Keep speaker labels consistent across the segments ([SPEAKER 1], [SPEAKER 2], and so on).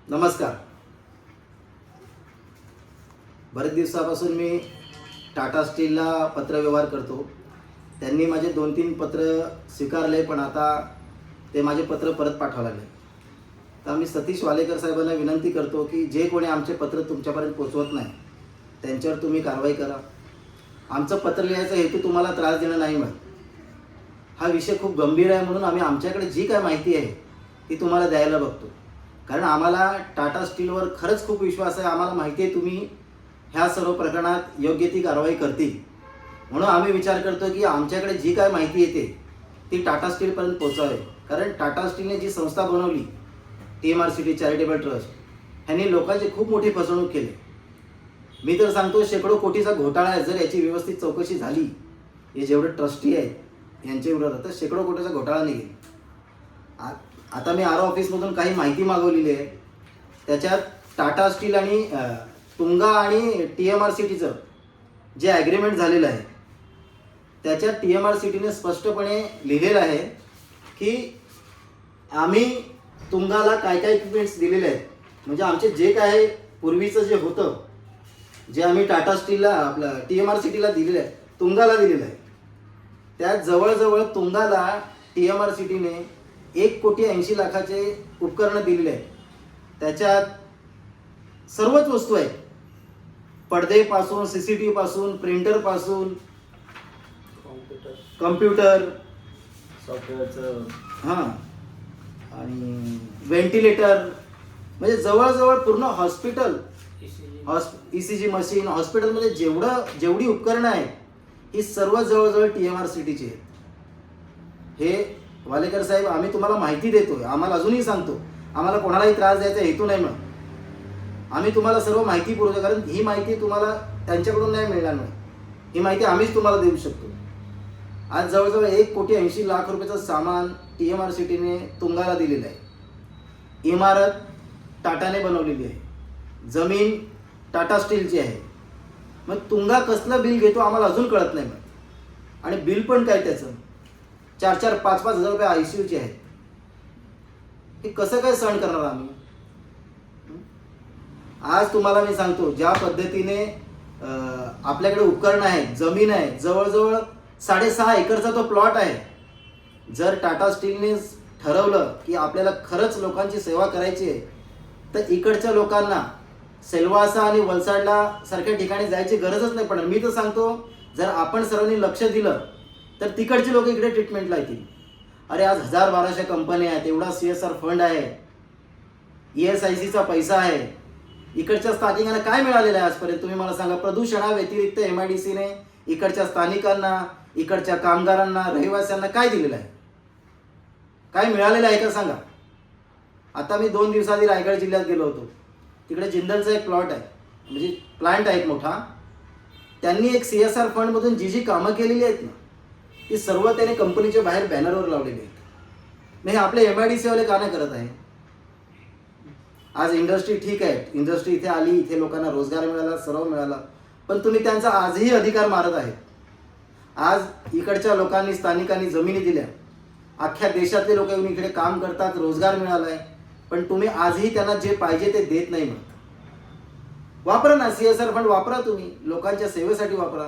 [SPEAKER 1] नमस्कार. बरेच दिवसापासून मी टाटा स्टीलला पत्रव्यवहार करतो. त्यांनी माझे 2-3 पत्र स्वीकारले, पण आता ते माझे पत्र परत पाठवायला लागले. तर मी सतीश वालेकर साहेबांना विनंती करतो की जे कोणी आमचे पत्र तुमच्यापर्यंत पोचवत नाही त्यांच्यावर तुम्ही कारवाई करा. आमचं पत्र लिहायचा हेतू तुम्हाला त्रास देणं नाही मिळत. हा विषय खूप गंभीर आहे, म्हणून आम्ही आमच्याकडे जी काय माहिती आहे ती तुम्हाला द्यायला बघतो. कारण आम्हाला टाटा स्टीलवर खरंच खूप विश्वास आहे. आम्हाला माहिती आहे तुम्ही ह्या सर्व प्रकरणात योग्य ती कारवाई करतील, म्हणून आम्ही विचार करतो की आमच्याकडे जी काय माहिती येते ती टाटा स्टीलपर्यंत पोचावे. कारण टाटा स्टीलने जी संस्था बनवली TMRCT चॅरिटेबल ट्रस्ट, ह्यांनी लोकांची खूप मोठी फसवणूक केली. मी तर सांगतो शेकडो कोटीचा घोटाळा आहे. जर याची व्यवस्थित चौकशी झाली, हे जेवढे ट्रस्टी आहेत यांच्या विरोधात, तर शेकडो कोटीचा घोटाळा निघेल. आता मी RO ऑफिसमधून काही माहिती मागवलेली आहे. त्याच्यात टाटा स्टील आणि तुंगा आणि TMRCTचं जे ॲग्रीमेंट झालेलं आहे त्याच्यात TMRCTने स्पष्टपणे लिहिलेलं आहे की आम्ही तुंगाला काय काय इक्विपमेंट्स दिलेले आहेत. म्हणजे आमचे जे काय पूर्वीचं जे होतं, जे आम्ही टाटा स्टीलला आपलं TMRCTला दिलेलं आहे, तुंगाला दिलेलं आहे, त्यात जवळजवळ तुंगाला TMRCTने 1,80,00,000 उपकरणं दिलेले आहेत. त्याच्यात सर्वच वस्तू आहेत, पडदेपासून CCTV पासून, प्रिंटरपासून, कम्प्युटर,
[SPEAKER 2] सॉफ्टवेअरचं
[SPEAKER 1] हां, आणि व्हेंटिलेटर, म्हणजे जवळजवळ पूर्ण हॉस्पिटल, ECG मशीन, हॉस्पिटलमध्ये जेवढी उपकरणं आहेत ही सर्व जवळजवळ TMRCTची आहेत. हे वालेकर साहेब, आम्ही तुम्हाला माहिती देतोय, आम्हाला अजूनही सांगतो, आम्हाला कोणालाही त्रास द्यायचा हेतू नाही म्हणून आम्ही तुम्हाला सर्व माहिती पुरवतो. कारण ही माहिती तुम्हाला त्यांच्याकडून नाही मिळणार नाही, ही माहिती आम्हीच तुम्हाला देऊ शकतो. आज जवळजवळ 1,80,00,000 रुपयाचं सामान TMRCTने तुंगाला दिलेलं आहे. इमारत टाटाने बनवलेली आहे, जमीन टाटा स्टीलची आहे. मग तुंगा कसलं बिल घेतो आम्हाला अजून कळत नाही. मग आणि बिल पण काय त्याचं 4-4, 5-5 हजार रुपये ICUचे आहेत. हे कसं काय सहन करणार आम्ही? आज तुम्हाला मी सांगतो, ज्या पद्धतीने आपल्याकडे उपकरणं आहेत, जमीन आहे, जवळजवळ 6.5 एकरचा तो प्लॉट आहे. जर टाटा स्टीलने ठरवलं की आपल्याला खरंच लोकांची सेवा करायची आहे, तर इकडच्या लोकांना सेल्वासा आणि वलसाडला सारख्या ठिकाणी जायची गरजच नाही पडणार. मी तर सांगतो, जर आपण सर्वांनी लक्ष दिलं तर तिकडचे लोक इकडे ट्रीटमेंटला येतील. अरे आज 1000-1200 कंपन्या आहेत, एवढा CSR फंड आहे, ESICचा पैसा आहे. इकडच्या स्थानिकांना काय मिळालेलं आहे आजपर्यंत तुम्ही मला सांगा? प्रदूषणाव्यतिरिक्त MIDCने इकडच्या स्थानिकांना, इकडच्या कामगारांना, रहिवाशांना काय दिलेलं आहे? काय मिळालेलं आहे का सांगा? आता मी 2 दिवसाआधी रायगड जिल्ह्यात गेलो होतो. तिकडे जिंदलचा एक प्लॉट आहे, म्हणजे प्लांट आहे एक मोठा. त्यांनी एक CSR फंडमधून जी कामं केलेली आहेत ना, ती सर्व त्याने कंपनीच्या बाहेर बॅनरवर लावलेली आहेत. नाही, आपले MIDC वाले का नाही करत आहे? आज इंडस्ट्री ठीक आहे, इंडस्ट्री इथे आली, इथे लोकांना रोजगार मिळाला, सर्व मिळाला, पण तुम्ही त्यांचा आजही अधिकार मारत आहेत. आज इकडच्या लोकांनी, स्थानिकांनी जमिनी दिल्या, अख्ख्या देशातले लोक येऊन इकडे काम करतात, रोजगार मिळाला आहे, पण तुम्ही आजही त्यांना जे पाहिजे ते देत नाही. मग वापरा ना, CSR फंड वापरा, तुम्ही लोकांच्या सेवेसाठी वापरा.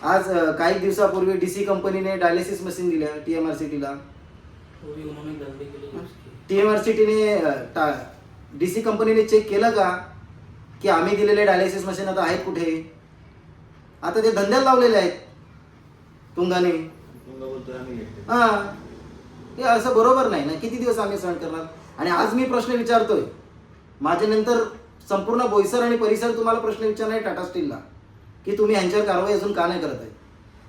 [SPEAKER 1] आज काही दिवसापूर्वी DC कंपनीने डायलिसिस मशीन दिल्या TMRCTला. TMRCTने DC कंपनीने चेक केलं का की आम्ही दिलेले डायलिसिस मशीन आता आहेत कुठे? आता ते धंद्याला लावलेले आहेत तुंगाने. हां, हे असं बरोबर नाही ना. किती दिवस आम्ही सहन करणार? आणि आज मी प्रश्न विचारतोय, माझ्यानंतर संपूर्ण बोईसर आणि परिसर तुम्हाला प्रश्न विचारणार टाटा स्टीलला की तुम्ही ह्यांच्यावर कारवाई अजून का नाही करत आहे?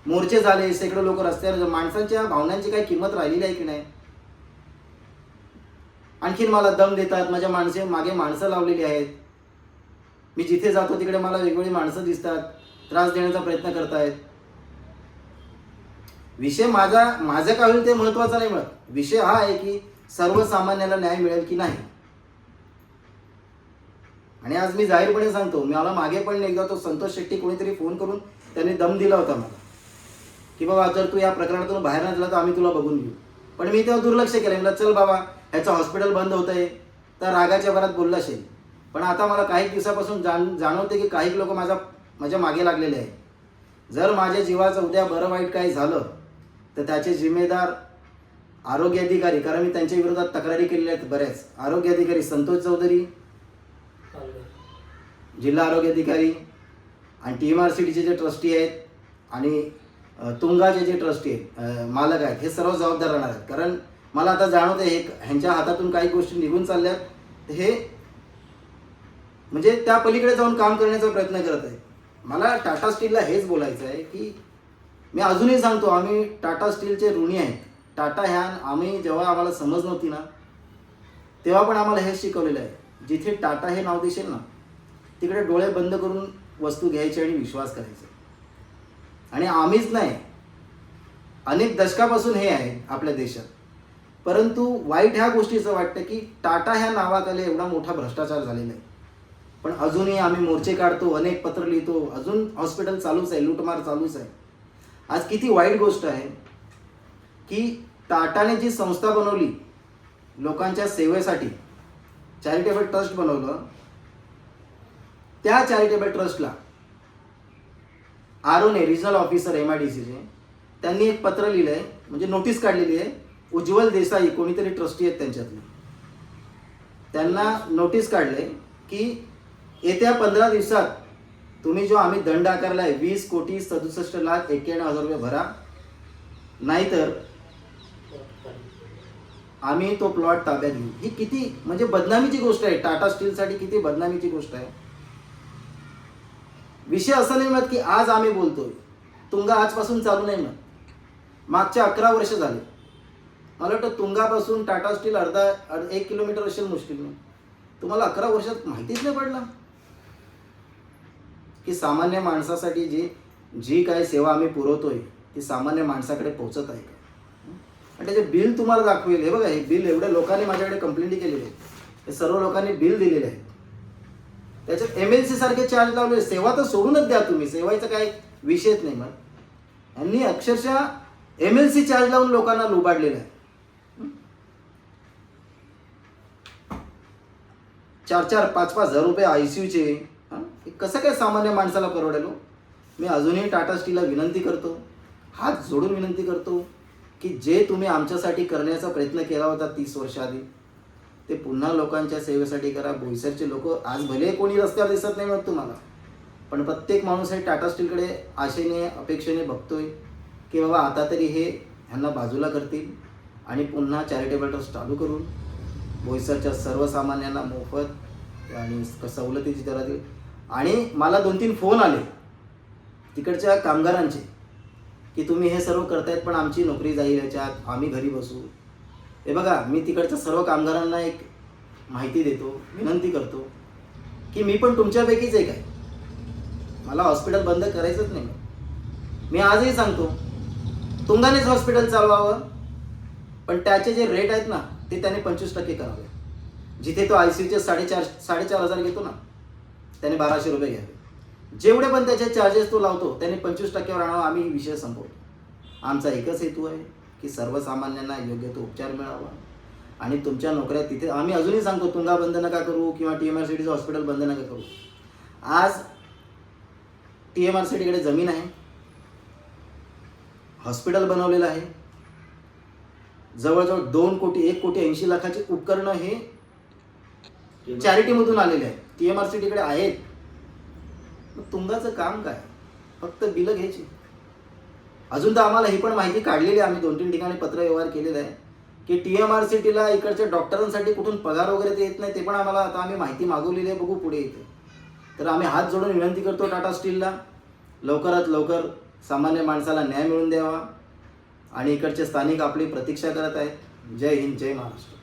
[SPEAKER 1] मोर्चे झाले, शेकडो लोक रस्त्यावर, माणसांच्या भावनांची काही किंमत राहिलेली आहे की नाही? आणखीन मला दम देतात, माझ्या मागे माणसं लावलेली आहेत. मी जिथे जातो तिकडे मला वेगवेगळी माणसं दिसतात, त्रास देण्याचा प्रयत्न करतायत. विषय माझं काय होईल ते महत्त्वाचा नाही. मिळत विषय हा आहे की सर्वसामान्याला न्याय मिळेल की नाही. आणि आज मी जाहीरपणे सांगतो, मला मागे पण एकदा तो संतोष शेट्टी कोणीतरी फोन करून त्यांनी दम दिला होता मला की बाबा जर तू या प्रकरणातून बाहेर न गेला तर आम्ही तुला बघून घेऊ. पण मी तेव्हा दुर्लक्ष केलं. म्हटलं चल बाबा, ह्याचं हॉस्पिटल बंद होत आहे, तर रागाच्या भरात बोलला असेल, पण आता मला काही दिवसापासून जाणवते की काही लोक माझ्या मागे लागलेले आहेत. जर माझ्या जीवाचं उद्या बरं वाईट काही झालं तर त्याचे जिम्मेदार आरोग्य अधिकारी, कारण मी त्यांच्या विरोधात तक्रारी केलेल्या आहेत बऱ्याच. आरोग्य अधिकारी संतोष चौधरी, जिल्हा आरोग्य अधिकारी आणि TMRCTचे जे ट्रस्टी आहेत आणि तुंगाचे जे ट्रस्टी आहेत, मालक आहेत, हे सर्व जबाबदार राहणार आहेत. कारण मला आता जाणवतं हे ह्यांच्या हातातून काही गोष्टी निघून चालल्यात. हे म्हणजे त्या पलीकडे जाऊन काम करण्याचा प्रयत्न करत आहे. मला टाटा स्टीलला हेच बोलायचं आहे की मी अजूनही सांगतो, आम्ही टाटा स्टीलचे ऋणी आहेत. टाटा ह्या आम्ही जेव्हा आम्हाला समज नव्हती ना, तेव्हा पण आम्हाला हेच शिकवलेलं आहे, जिथे टाटा हे नाव दिसेल ना तिकडे डोळे बंद करून वस्तू घ्यायची आणि विश्वास करायचा. आणि आम्हीच नाही, अनेक दशकापासून हे आहे आपल्या देशात. परंतु वाईट ह्या गोष्टीचं वाटतं की टाटा ह्या नावाखाली एवढा मोठा भ्रष्टाचार झालेला आहे. पण अजूनही आम्ही मोर्चे काढतो, अनेक पत्र लिहितो, अजून हॉस्पिटल चालूच आहे, लूटमार चालूच आहे. आज किती वाईट गोष्ट आहे की टाटाने जी संस्था बनवली लोकांच्या सेवेसाठी, चॅरिटेबल ट्रस्ट बनवलं, त्या चॅरिटेबल ट्रस्टला आरोने रिजनल ऑफिसर MIDCचे त्यांनी एक पत्र लिहिलं आहे, म्हणजे नोटीस काढलेली आहे. उज्ज्वल देसाई कोणीतरी ट्रस्टी आहेत त्यांच्यातले, त्यांना नोटीस काढले की येत्या 15 दिवसात तुम्ही जो आम्ही दंड आकारला आहे 20,67,91,000 रुपये भरा, नाहीतर आम्ही तो प्लॉट ताब्यात घेऊ. ही किती म्हणजे बदनामीची गोष्ट आहे, टाटा स्टीलसाठी किती बदनामीची गोष्ट आहे. विषय असा नाही म्हणत की आज आम्ही बोलतोय, तुंगा आजपासून चालू नाही म्हणत, मागच्या 11 वर्ष झाले. मला वाटतं तुंगापासून टाटा स्टील 1 किलोमीटर असेल मुश्किल नाही. तुम्हाला 11 वर्षात माहितीच नाही पडला की सामान्य माणसासाठी जी काही सेवा आम्ही पुरवतोय ती सामान्य माणसाकडे पोहोचत आहे का. आणि त्याचे बिल तुम्हाला दाखवेल. हे बघा, हे बिल एवढ्या लोकांनी माझ्याकडे कंप्लेंट केलेली आहे, हे सर्व लोकांनी बिल दिलेले आहेत. त्याच्यात MLC सारखे चार्ज लावले. सेवा तर सोडूनच द्या तुम्ही, सेवायचा काही विषयच नाही. मग यांनी अक्षरशः MLC चार्ज लावून लोकांना लुबाडलेलं आहे. 4,000, 5,000 रुपये ICUचे. हे कसं काय सामान्य माणसाला परवडेल. मी अजूनही टाटा स्टीलला विनंती करतो, हात जोडून विनंती करतो की जे तुम्ही आमच्यासाठी करण्याचा प्रयत्न केला होता 30 वर्ष आधी, ते पुन्हा लोकांच्या सेवेसाठी करा. बोईसरचे लोक आज भले कोणी रस्त्यावर दिसत नाही म्हणत तुम्हाला, पण प्रत्येक माणूस हे टाटा स्टीलकडे आशेने अपेक्षेने बघतोय की बाबा आता तरी हे ह्यांना बाजूला करतील आणि पुन्हा चॅरिटेबल ट्रस्ट चालू करून बोईसरच्या सर्वसामान्यांना मोफत आणि सवलतीची दरातील. आणि मला 2-3 फोन आले तिकडच्या कामगारांचे की तुम्ही हे सर्व करतायत पण आमची नोकरी जाईल याच्यात, आम्ही घरी बसू. हे बघा, मी तिकडच्या सर्व कामगारांना एक माहिती देतो, विनंती करतो की मी पण तुमच्यापैकीच एक आहे. मला हॉस्पिटल बंद करायचंच नाही. मी आजही सांगतो तुंगानेच हॉस्पिटल चालवावं, पण त्याचे जे रेट आहेत ना ते त्याने 25% करावे. जिथे तो ICUचे 4,500 घेतो ना, त्याने 1,200 रुपये घ्यावे. जेवढे पण त्याचे चार्जेस तो लावतो त्याने 25%वर आणावं. आम्ही विषय संपवतो. आमचा एकच हेतू आहे की सर्वसामान्यांना योग्य तो उपचार मिळावा आणि तुमच्या नोकऱ्या तिथे. आम्ही अजूनही सांगतो तुंगा बंद नका करू किंवा TMRCTचं हॉस्पिटल बंद नका करू. आज TMRCTकडे जमीन आहे, हॉस्पिटल बनवलेलं आहे, जवळजवळ 1,80,00,000ची उपकरणं हे चॅरिटीमधून आलेले आहेत, TMRCTकडे आहेत. मग तुंगाचं काम काय, फक्त बिलं घ्यायची. अजून तर आम्हाला ही पण माहिती काढलेली आहे, आम्ही 2-3 ठिकाणी पत्रव्यवहार केलेला आहे की TMRCTला इकडच्या डॉक्टरांसाठी कुठून पगार वगैरे ते येत नाही. ते पण आम्हाला आता आम्ही माहिती मागवलेली आहे, बघू पुढे येते. तर आम्ही हात जोडून विनंती करतो टाटा स्टीलला लवकरात लवकर सामान्य माणसाला न्याय मिळवून द्यावा. आणि इकडचे स्थानिक आपली प्रतीक्षा करत आहेत. जय हिंद, जय महाराष्ट्र.